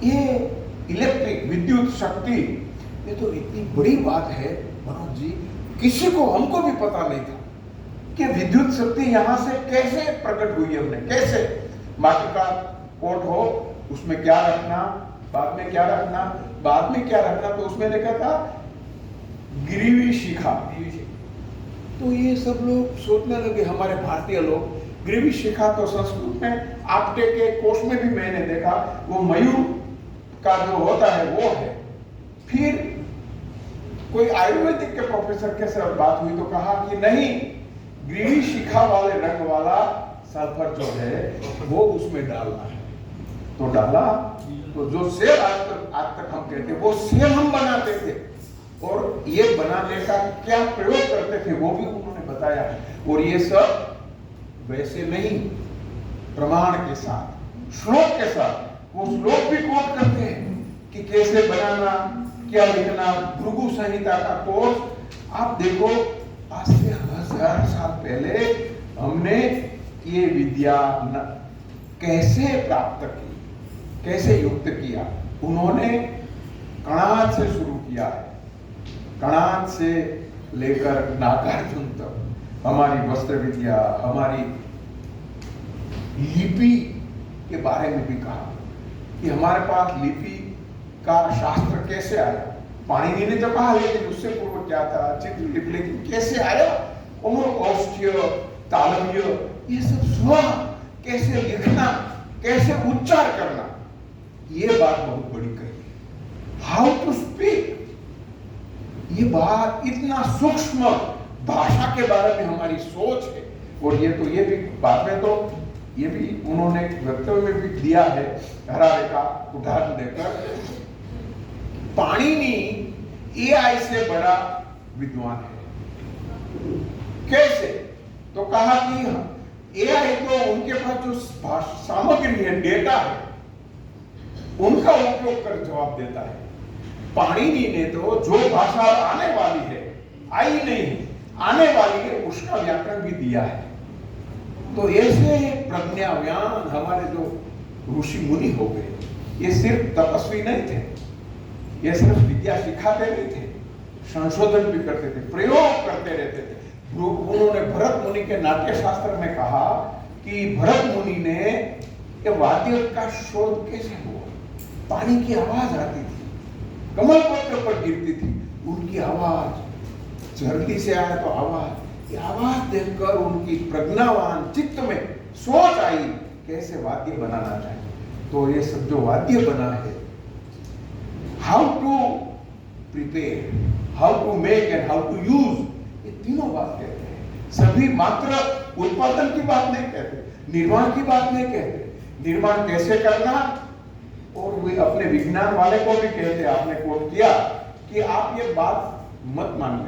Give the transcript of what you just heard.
ये इलेक्ट्रिक विद्युत शक्ति, ये तो इतनी बड़ी बात है मनोज जी, किसी को, हमको भी पता नहीं था कि विद्युत शक्ति यहाँ से कैसे प्रकट हुई। हमने कैसे, माटी का कोट हो, उसमें क्या रखना, बाद में क्या रखना, बाद में क्या रखना, तो उसमें लिखा था गिरीवी शिखा। तो ये सब लोग सोचने लगे, हमारे भारतीय लोग, गिरीवी शिखा तो संस्कृत में आपटे के कोश में भी मैंने देखा, वो मयूर का जो होता है वो है। फिर कोई आयुर्वेदिक के प्रोफेसर के साथ बात हुई तो कहा कि नहीं, गिरीवी शिखा वाले रंग वाला सल्फर जो है वो उसमें डालना है। तो डाला, तो जो सेल आज तक हम कहते हैं, वो सेल हम बनाते थे, और ये बनाने का क्या प्रयोग करते थे वो भी उन्होंने बताया है। और ये सब वैसे नहीं, प्रमाण के साथ, श्लोक के साथ, वो श्लोक भी कोट करते हैं कि कैसे बनाना, क्या लिखना। भृगु संहिता का कोर्स आप देखो, आज से 1000 साल पहले हमने ये विद्या कैसे प्राप्त की, कैसे युक्त किया। उन्होंने कणाद से शुरू किया है, कणाद से लेकर नागार्जुन तक हमारी वस्त्र विद्या, हमारी लिपि के बारे में भी कहा कि हमारे पास लिपि का शास्त्र कैसे आया। पाणिनि ने तो कहा, लेकिन उससे पूर्व क्या था, चित्रलिपि, लेकिन कैसे आया, औष्ठ्य, तालव्य, ये सब स्वर कैसे लिखना, कैसे उच्चार करना, ये बात बहुत बड़ी कही। हाउ टू स्पीक, ये बात इतना सूक्ष्म भाषा के बारे में हमारी सोच है। और ये तो ये भी बाद में तो ये भी उन्होंने वक्तव्य में भी दिया है, हरारे का उदाहरण देकर, पाणिनि एआई से बड़ा विद्वान है। कैसे, तो कहा कि एआई तो उनके पास जो सामग्री है, डेटा है, उनका उपयोग कर जवाब देता है। पाणिनि ने तो जो भाषा आने वाली है, आई नहीं, आने वाली है, उसका व्याकरण भी दिया है। तो ऐसे प्रज्ञावान हमारे जो ऋषि मुनि हो गए, ये सिर्फ तपस्वी नहीं थे, ये सिर्फ विद्या सिखाते नहीं थे, संशोधन भी करते थे, प्रयोग करते रहते थे। उन्होंने भरत मुनि के नाट्य शास्त्र में कहा कि भरत मुनि ने ये वाद्य का शोध कैसे हुआ। पानी की आवाज आती थी, कमल पत्र पर गिरती थी, उनकी आवाज, धरती से आया तो आवाज, ये आवाज देखकर उनकी प्रज्ञावान चित्त में सोच आई कैसे वाद्य बनाना चाहिए। तो ये सब जो वाद्य बना है, how to prepare, how to make and how to use, ये तीनों बात कहते हैं। सभी मात्र उत्पादन की बात नहीं कहते, निर्माण की बात नहीं कहते, निर्माण कैसे करना। और वे अपने विज्ञान वाले को भी कहते, आपने कोट किया कि आप ये बात मत मानिए।